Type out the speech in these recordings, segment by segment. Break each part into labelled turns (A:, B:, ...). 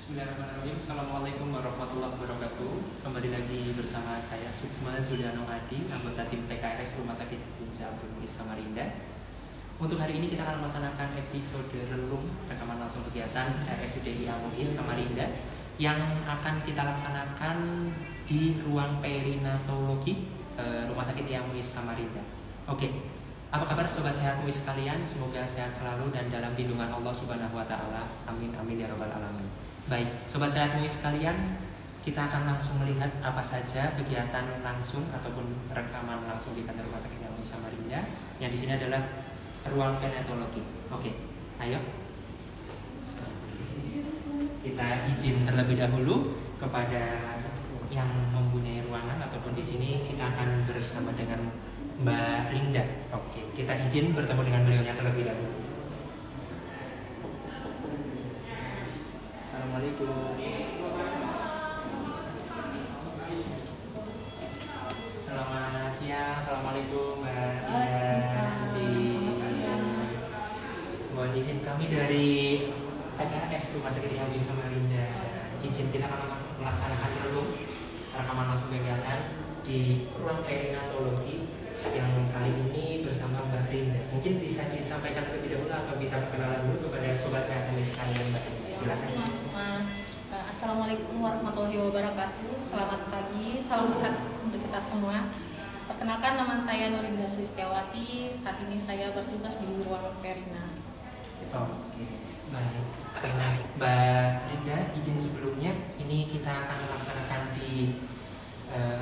A: Bismillahirrahmanirrahim. Assalamualaikum warahmatullahi wabarakatuh. Kembali lagi bersama saya Sukma Zuliano Adi, anggota tim PKRS Rumah Sakit Punca Abdul Muiz Samarinda. Untuk hari ini kita akan melaksanakan episode relung rekaman langsung kegiatan RSUD Muiz Samarinda yang akan kita laksanakan di ruang perinatologi Rumah Sakit Muiz Samarinda. Oke. Apa kabar sobat sehat Muiz sekalian? Semoga sehat selalu dan dalam lindungan Allah Subhanahu wa taala. Amin amin ya rabbal alamin. Baik, sobat sehat Muiz sekalian, kita akan langsung melihat apa saja kegiatan langsung ataupun rekaman langsung di kantor Rumah Sakit Muiz Samarinda. Yang di sini adalah ruang perinatologi. Oke, ayo. Kita izin terlebih dahulu kepada yang mempunyai ruangan ataupun di sini kita akan bersama dengan Mbak Linda. Oke, kita izin bertemu dengan beliaunya terlebih dahulu. Assalamualaikum. Selamat siang. Assalamualaikum Mbak Linda. Mohon izin kami dari PKRS Rumah Sakit Muiz Samarinda. Izin kita akan melaksanakan relung rekaman langsung kegiatan di ruang perinatologi yang kali ini bersama Mbak Linda. Mungkin bisa disampaikan terlebih dahulu atau bisa perkenalan dulu kepada sobat sehat Muiz sekalian, Mbak Linda. Silakan.
B: Assalamualaikum warahmatullahi wabarakatuh. Selamat pagi, salam sehat untuk kita semua. Perkenalkan, nama saya Nurinda Sulistiawati. Saat ini saya bertugas di ruang perina.
A: Oke, baik. Karena Mbak Linda, izin sebelumnya ini kita akan melaksanakan di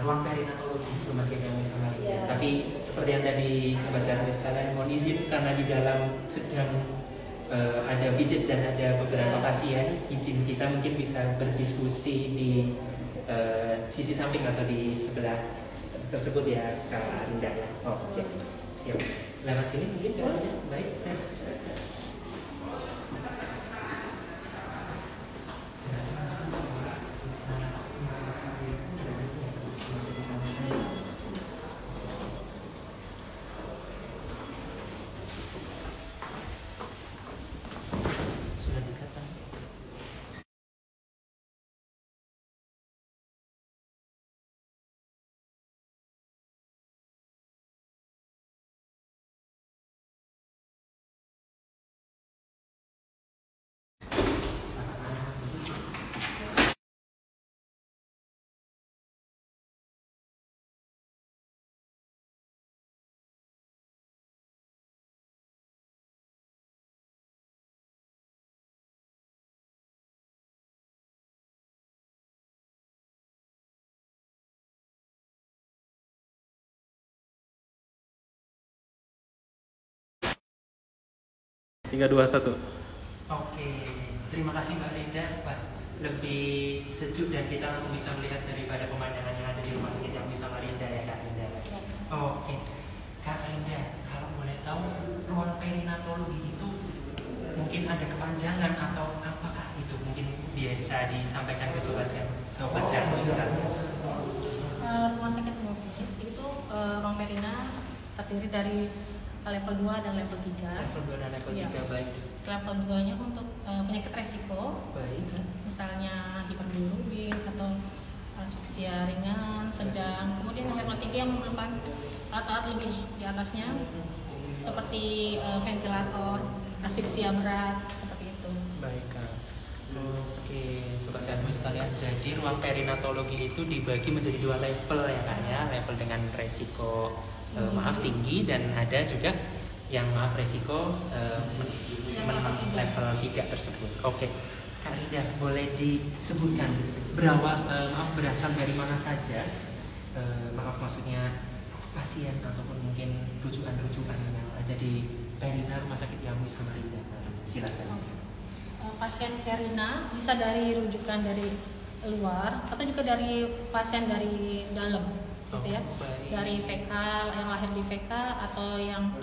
A: ruang perinatologi Rumah Sakit Muiz Samarinda. Tapi seperti yang tadi sobat sehat Muiz sekalian, mohon izin karena di dalam sedang ada visit dan ada beberapa pasien, izin kita mungkin bisa berdiskusi di sisi samping atau di sebelah tersebut ya Kak Linda. Oke, siap. Lewat sini mungkin ya. Baik.
C: Tiga, dua, satu.
A: Oke, terima kasih Mbak Linda. Lebih sejuk dan kita langsung bisa melihat daripada pemandangan yang ada di Rumah Sakit Muiz Samarinda ya Kak Linda. Oke, Kak Linda, kalau boleh tahu ruang perinatologi itu mungkin ada kepanjangan atau apakah itu mungkin biasa disampaikan ke sobat sehat Muiz sekalian?
B: Rumah Sakit Muiz itu ruang perina terdiri dari level 2 dan level 3.
A: Level 2 dan level 3, baik.
B: Level 2-nya untuk penyakit resiko,
A: Baik.
B: misalnya hiperbilirubin atau asfiksia ringan, sedang. Kemudian level 3 yang memerlukan alat-alat lebih di atasnya, seperti ventilator, asfiksia berat, seperti itu.
A: Baik Kak. Oke, sobat sehat Muiz sekalian. Jadi ruang perinatologi itu dibagi menjadi 2 level ya Kak ya. Level dengan resiko tinggi dan ada juga yang resiko menang level 3 tersebut. Oke, Kak Linda, boleh disebutkan berasal dari mana saja maksudnya pasien ataupun mungkin rujukan-rujukan yang ada di perina Rumah Sakit Muiz Samarinda. Silakan.
B: Pasien perina bisa dari rujukan dari luar atau juga dari pasien dari dalam. Gitu ya, dari VK yang lahir di VK atau yang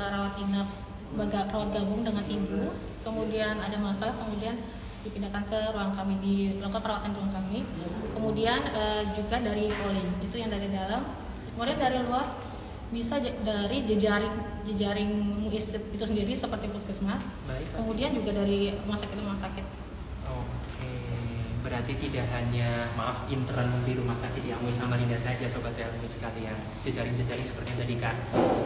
B: rawat inap rawat gabung dengan ibu, kemudian ada masalah, kemudian dipindahkan ke ruang kami, dilakukan perawatan di ruang kami. Kemudian juga dari polling, itu yang dari dalam. Kemudian dari luar bisa dari jejaring Muiz itu sendiri seperti puskesmas.
A: Baik.
B: Kemudian juga dari rumah sakit.
A: Oke. Oke, berarti tidak hanya intern di rumah sakit yang Samarinda saja sobat sehat sekalian. Jejaring-jejaring seperti yang tadi Kak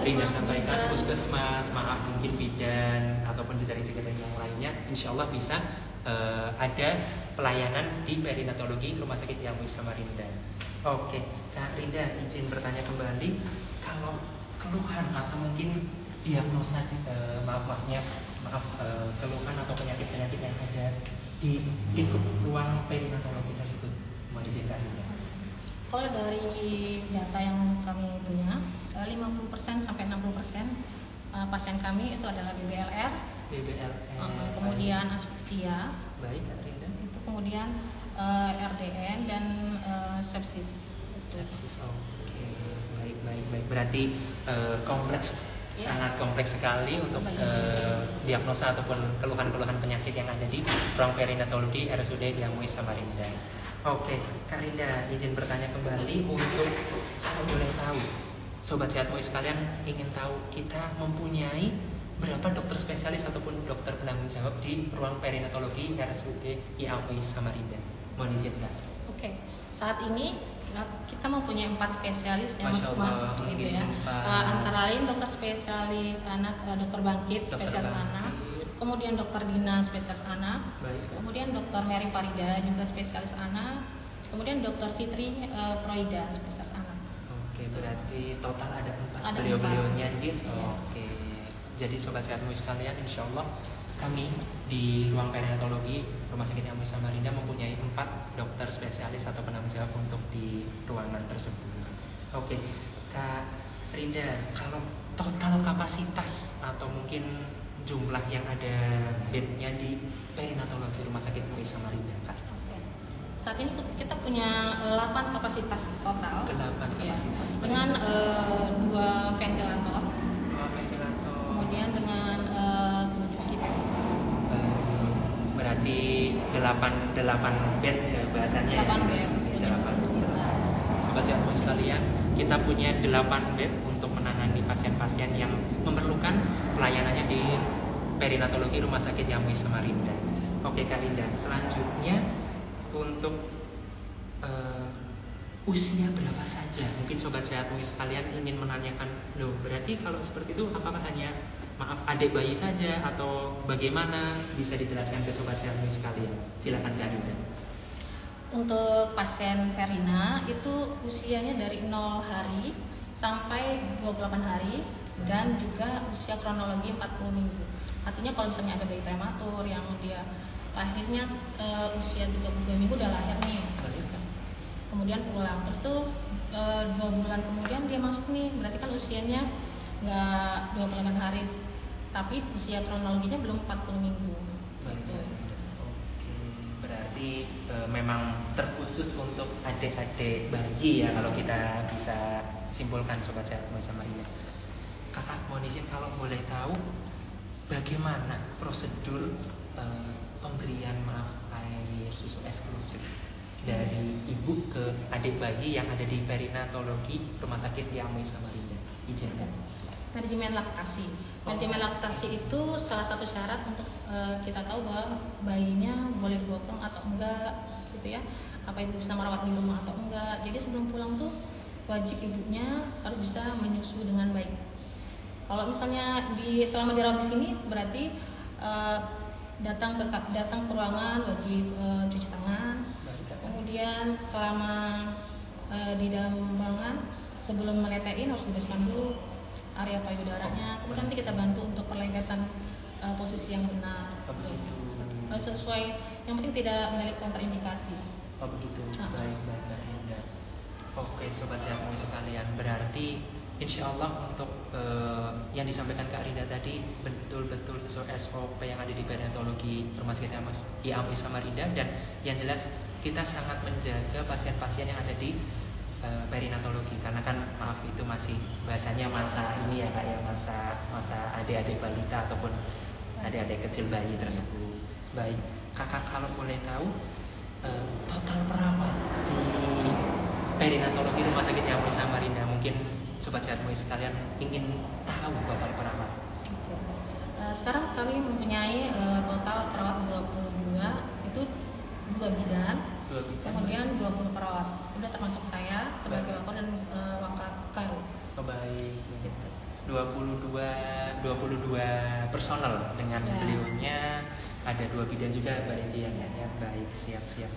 A: Rinda sampaikan, puskesmas, mungkin bidan ataupun jejaring-jejaring yang lainnya, insya Allah bisa ada pelayanan di perinatologi rumah sakit yang Samarinda. Oke, Kak Rinda izin bertanya kembali, kalau keluhan atau mungkin diagnosa keluhan atau penyakit-penyakit yang ada di lingkup ruang perinatologi tersebut, mohon izin Kak Rinda.
B: Kalau dari data yang kami punya, 50% sampai 60% pasien kami itu adalah BBLR, kemudian asfiksia,
A: baik Kak Rinda,
B: itu kemudian RDN dan sepsis.
A: Sepsis, oke, baik. Berarti kompleks. Ya. Sangat kompleks sekali untuk diagnosa ataupun keluhan-keluhan penyakit yang ada di ruang perinatologi RSUD Diamui Samarinda. Oke, Kak Rinda izin bertanya kembali, untuk kalau boleh tahu, sobat sehat MUI sekalian ingin tahu kita mempunyai berapa dokter spesialis ataupun dokter penanggung jawab di ruang perinatologi RSUD Diamui Samarinda. Mohon izin Kak.
B: Oke, saat ini kita mempunyai 4 spesialis yang masuk gitu ya. Antara lain dokter spesialis anak, dokter Bangkit spesialis anak, kemudian dokter Dina spesialis anak, kemudian dokter Mary Farida juga spesialis anak, kemudian dokter Fitri Proida spesialis anak.
A: Oke, berarti total ada 4 beliau-beliaunya Jin. Oke. Jadi sobat sehat MUI sekalian, insya Allah kami di ruang perinatologi Rumah Sakit Amui Samarinda mempunyai 4 dokter spesialis atau penanggung jawab untuk di ruangan tersebut. Oke, Kak Rinda, kalau total kapasitas atau mungkin jumlah yang ada bednya di perinatologi Rumah Sakit Amui Samarinda, Kak?
B: Saat ini kita punya 8 kapasitas total.
A: 8 kapasitas.
B: Ya, dengan 2 ventilator.
A: 2 ventilator.
B: Kemudian dengan 7 CPAP.
A: Berarti 8 bed ya bahasanya.
B: 8 bed.
A: 8 bed. Sobat sehat sekalian, kita punya 8 bed untuk menangani pasien-pasien yang memerlukan pelayanannya di perinatologi Rumah Sakit Yamui Samarinda. Oke Kak Rinda, selanjutnya untuk usia berapa saja? Mungkin sobat sehat sekalian ingin menanyakan, loh berarti kalau seperti itu apakah hanya adik bayi saja atau bagaimana, bisa dijelaskan ke sobat sehat sekalian? Silakan Kak Rinda.
B: Untuk pasien Verina itu usianya dari 0 hari sampai 28 hari dan juga usia kronologi 40 minggu. Artinya kalau misalnya ada bayi prematur yang dia lahirnya usia 32 minggu udah lahir nih, kemudian pulang, terus tuh 2 bulan kemudian dia masuk nih, berarti kan usianya nggak 28 hari, tapi usia kronologinya belum 40 minggu. Gitu.
A: Berarti memang terkhusus untuk adik-adik bayi ya, kalau kita bisa simpulkan sobat sehat sama ini. Kakak mohon izin kalau boleh tahu bagaimana prosedur pemberian air susu eksklusif dari ibu ke adik bayi yang ada di perinatologi Rumah Sakit Yamui Samarinda? Izinkan.
B: Manajemen laktasi. Manajemen laktasi itu salah satu syarat untuk kita tahu bahwa bayinya boleh dibopong atau enggak, gitu ya. Apa ibu bisa merawat di rumah atau enggak. Jadi sebelum pulang tuh wajib ibunya harus bisa menyusu dengan baik. Kalau misalnya selama dirawat di sini berarti datang ke ruangan wajib cuci tangan. Kemudian selama di dalam ruangan sebelum menetein harus dibersihkan dulu area payudaranya. Kemudian nanti kita bantu untuk perlengketan posisi yang benar. Sesuai, yang penting tidak memiliki kontraindikasi.
A: Oh begitu. Baik. Oke sobat sehat MUI sekalian, berarti insya Allah untuk yang disampaikan Kak Rinda tadi betul-betul sesuai SOP yang ada di perinatologi Rumah Sakit Yamui Samarinda, dan yang jelas kita sangat menjaga pasien-pasien yang ada di perinatologi, karena kan maaf itu masih bahasanya masa ini ya Kak ya, masa adik-adik balita ataupun adik-adik kecil bayi tersebut. Baik, Kakak kalau boleh tahu total perawat di perinatologi Rumah Sakit Yamui Samarinda, mungkin sobat sehat MUI sekalian ingin tahu total perawat.
B: Sekarang kami mempunyai total perawat 22, itu
A: personal dengan beliaunya. Ada 2 bidan juga Mbak Indian ya. Baik, siap.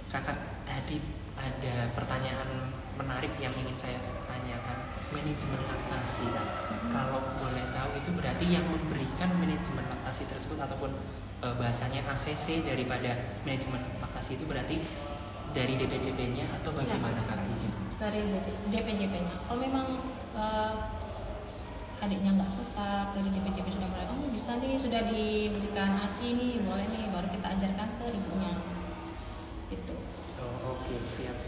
A: Kakak, tadi ada pertanyaan menarik yang ingin saya tanyakan, manajemen laktasi kan. Kalau boleh tahu itu berarti yang memberikan manajemen laktasi tersebut ataupun bahasanya ACC daripada manajemen laktasi itu berarti dari DPJP-nya atau bagaimana Kak izin?
B: Dari DPJP-nya. Kalau memang adiknya nggak sesak, dari DPJP sudah mulai, bisa nih, sudah diberikan ASI nih, boleh nih, baru kita ajarkan ke ibunya. Gitu.
A: Oke, siap.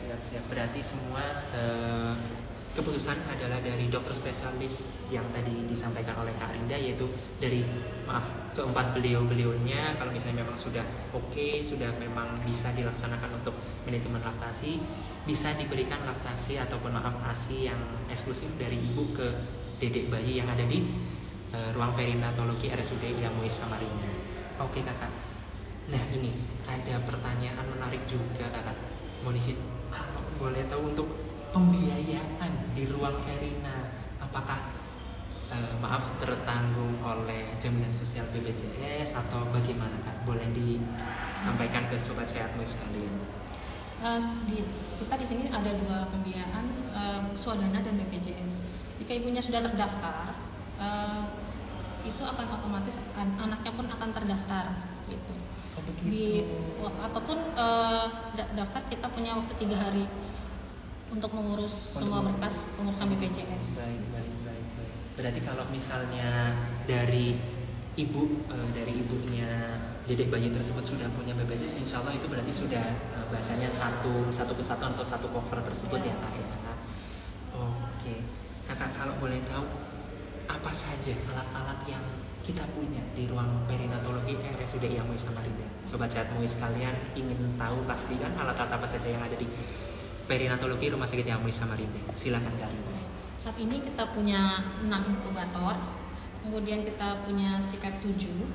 A: Berarti semua keputusan adalah dari dokter spesialis yang tadi disampaikan oleh Kak Rinda, yaitu dari keempat beliaunya. Kalau misalnya memang sudah oke, sudah memang bisa dilaksanakan untuk manajemen laktasi, bisa diberikan laktasi ataupun ASI yang eksklusif dari ibu ke dedek bayi yang ada di ruang perinatologi RSUD Ia Muiz Samarinda. Oke Kakak. Nah ini ada pertanyaan menarik juga Kakak. Mohon kalau boleh tahu untuk pembiayaan di ruang perina, apakah tertanggung oleh jaminan sosial BPJS atau bagaimana Kak? Boleh disampaikan ke sobat sehatmu sekalian.
B: Kita di sini ada 2 pembiayaan, Swadana dan BPJS. Jika ibunya sudah terdaftar, itu akan otomatis anaknya pun akan terdaftar gitu. Ataupun daftar kita punya waktu 3 hari untuk mengurus semua berkas pengurusan BPJS.
A: Baik. Berarti kalau misalnya dari ibunya dedek bayi tersebut sudah punya BPJS, insya Allah itu berarti sudah bahasanya satu kesatuan atau satu cover tersebut ya Kak. Oke. Kakak kalau boleh tahu apa saja alat-alat yang kita punya di ruang perinatologi RSUD Ia Muiz Samarinda? Sobat sehat Muiz sekalian ingin tahu pasti kan alat-alat apa saja yang ada di perinatologi Rumah Sakit Ia Muiz Samarinda. Silakan Kak.
B: Saat ini kita punya 6 inkubator, kemudian kita punya CPAP 7.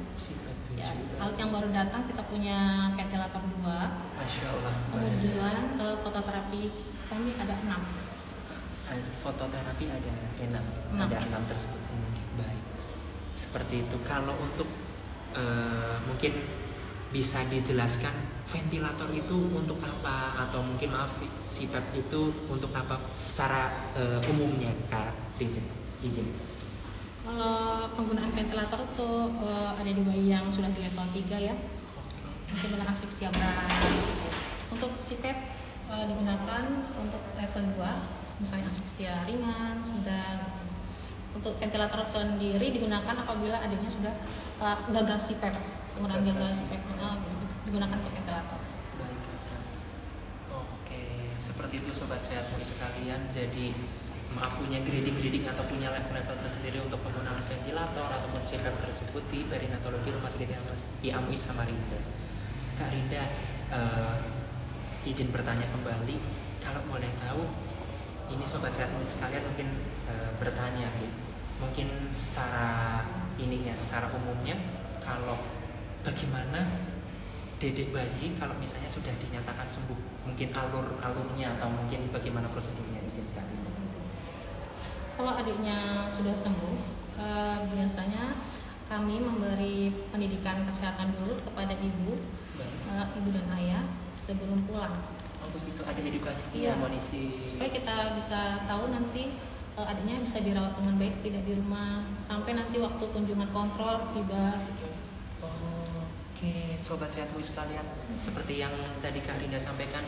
B: Ya, alat yang baru datang kita punya ventilator 2.
A: Masya Allah.
B: Kemudian fototerapi kami ada 6.
A: Fototerapi ada 6 tersebut. Baik. Seperti itu. Kalau untuk mungkin bisa dijelaskan ventilator itu untuk apa, atau mungkin CPAP itu untuk apa secara umumnya Kak Rinda? Izin.
B: Kalau penggunaan ventilator itu ada di bayi yang sudah di level 3 ya, mungkin dengan asfiksia berat. Untuk CPAP digunakan untuk level 2, misalnya asfiksia ringan, sedang. Untuk ventilator sendiri digunakan apabila adiknya sudah gagal CPAP, penggunaan gagal CPAP digunakan untuk ventilator.
A: Baik. Oke, seperti itu sobat sehat sekalian. Jadi punya grading atau punya level tersendiri untuk penggunaan ventilator ataupun CPAP tersebut di perinatologi Rumah Sakit Ia Muiz Samarinda. Kak Rinda, izin bertanya kembali, kalau boleh tahu, ini sobat sehat sekalian mungkin bertanya gitu. Mungkin secara umumnya, kalau bagaimana dedek bayi kalau misalnya sudah dinyatakan sembuh, mungkin alurnya atau mungkin bagaimana prosedurnya, izin Kak Rinda.
B: Kalau adiknya sudah sembuh, biasanya kami memberi pendidikan kesehatan dulu kepada ibu dan ayah sebelum pulang.
A: Begitu, ada edukasi kondisi
B: supaya kita bisa tahu nanti adiknya bisa dirawat dengan baik, tidak di rumah sampai nanti waktu kunjungan kontrol tiba.
A: Oke, sobat sehatmu sekalian, seperti yang tadi Kak Rinda sampaikan,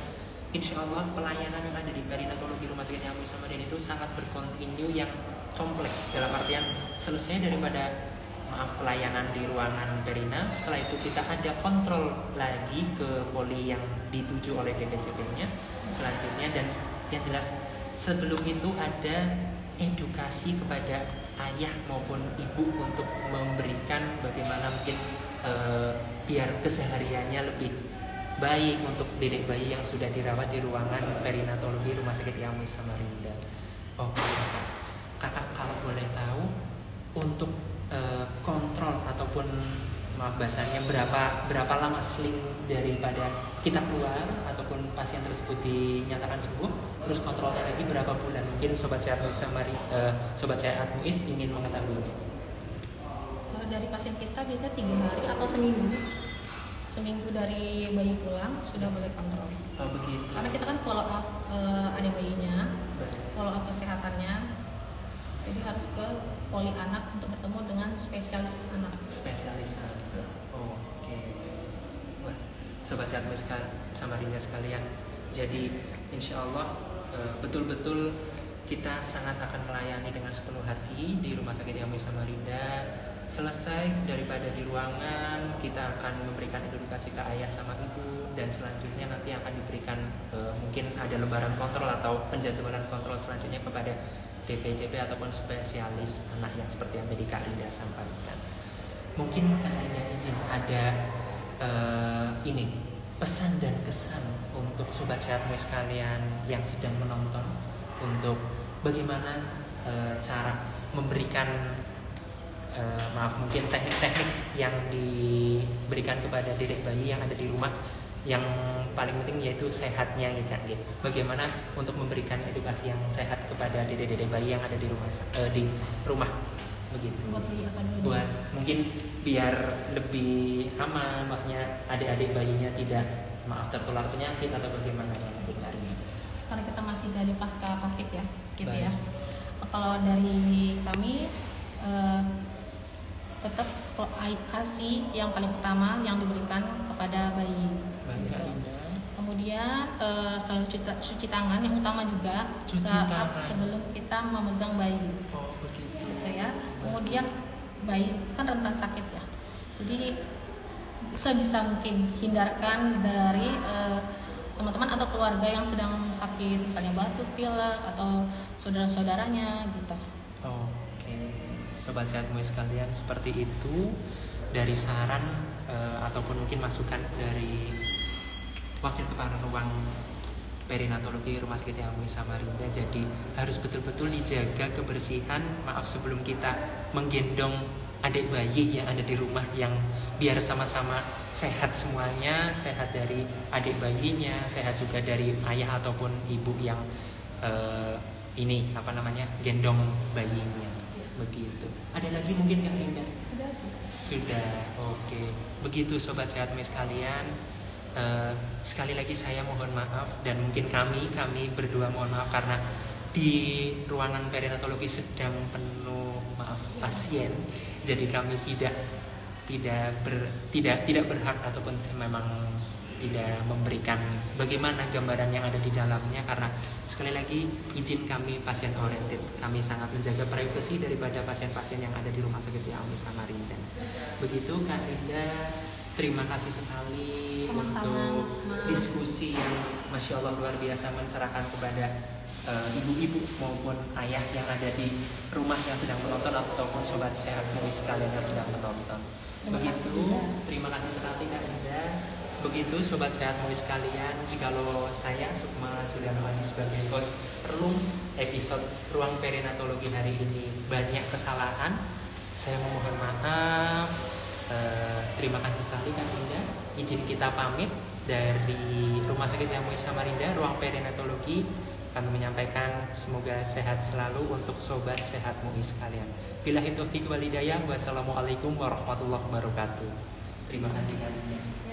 A: insya Allah pelayanan yang ada di perinatologi Rumah Sakit Ia Muiz Samarinda itu sangat berkontinu yang kompleks, dalam artian selesai daripada pelayanan di ruangan perina, setelah itu kita ada kontrol lagi ke poli yang dituju oleh DPJP-nya selanjutnya, dan yang jelas sebelum itu ada edukasi kepada ayah maupun ibu untuk memberikan bagaimana mungkin biar kesehariannya lebih baik untuk dedek bayi yang sudah dirawat di ruangan perinatologi Rumah Sakit Ia Muiz Samarinda. Oke, kakak kalau boleh tahu untuk kontrol ataupun bahasanya berapa lama seling daripada kita keluar ataupun pasien tersebut dinyatakan sembuh, terus kontrolnya lagi berapa bulan? Mungkin sobat sehat Muiz ingin mengetahui.
B: dari pasien kita biasanya 3 hari atau seminggu dari bayi pulang sudah boleh kontrol.
A: Oh begitu.
B: Karena kita kan follow up ada bayinya, follow up kesehatannya, jadi harus ke poli anak untuk bertemu dengan spesialis anak.
A: Spesialis anak. Oke. Wah, sobat sehat Samarinda sekalian. Jadi insya Allah betul-betul kita sangat akan melayani dengan sepenuh hati di Rumah Sakit Yamui Samarinda. Selesai daripada di ruangan, kita akan memberikan edukasi ke ayah sama ibu, dan selanjutnya nanti akan diberikan mungkin ada lembaran kontrol atau penjadwalan kontrol selanjutnya kepada DPJP ataupun spesialis anak yang seperti yang tadi Kak Linda sampaikan. Mungkin Kak Linda izin ada ini pesan dan kesan untuk sobat sehatmu sekalian yang sedang menonton untuk bagaimana cara memberikan mungkin teknik-teknik yang diberikan kepada dedek bayi yang ada di rumah, yang paling penting yaitu sehatnya gitu kan. Bagaimana untuk memberikan edukasi yang sehat kepada dedek-dedek bayi yang ada di rumah begitu. Buat mungkin biar lebih aman, maksudnya adik-adik bayinya tidak tertular penyakit atau bagaimana yang ini.
B: Karena kita masih dari pasca COVID ya, gitu. Baik. Ya. Kalau dari kami tetap ASI yang paling utama yang diberikan kepada bayi. Gitu. Kemudian selalu cuci tangan yang utama juga saat sebelum kita memegang bayi.
A: Oh begitu.
B: Gitu ya. Kemudian bayi kan rentan sakit ya. Jadi sebisa mungkin hindarkan dari teman-teman atau keluarga yang sedang sakit, misalnya batuk, pilek atau saudara-saudaranya gitu.
A: Sobat sehatmu sekalian, seperti itu dari saran ataupun mungkin masukan dari Wakil Kepala Ruang Perinatologi Rumah Sakit Yamui Samarinda. Jadi harus betul-betul dijaga kebersihan. Maaf sebelum kita menggendong adik bayi yang ada di rumah, yang biar sama-sama sehat semuanya, sehat dari adik bayinya, sehat juga dari ayah ataupun ibu yang gendong bayinya. Begitu. Ada lagi mungkin yang Linda? Sudah. Oke. Begitu sobat sehatmu sekalian. Sekali lagi saya mohon maaf, dan mungkin kami berdua mohon maaf karena di ruangan perinatologi sedang penuh pasien. Jadi kami tidak berhak ataupun memang tidak memberikan bagaimana gambaran yang ada di dalamnya, karena sekali lagi izin kami pasien oriented. Kami sangat menjaga privasi daripada pasien-pasien yang ada di Rumah Sakit Yamui Samarinda. Begitu Kak Linda, terima kasih sekali untuk diskusi yang Masya Allah luar biasa mencerahkan kepada ibu-ibu maupun ayah yang ada di rumah yang sedang menonton ataupun sobat sehatmu sekalian yang sedang menonton. Begitu, terima kasih sekali Kak Linda. Begitu sobat sehatmu sekalian, jikalau saya Sukma Zuliano Adi sebagai host episode Ruang Perinatologi hari ini banyak kesalahan, saya memohon maaf. Terima kasih sekali Kak Linda. Izin kita pamit dari Rumah Sakit Yamui Samarinda Ruang Perinatologi. Kami menyampaikan semoga sehat selalu untuk sobat sehatmu sekalian. Billahi taufiq wal hidayah. Wassalamualaikum warahmatullahi wabarakatuh. Terima kasih Kak Linda.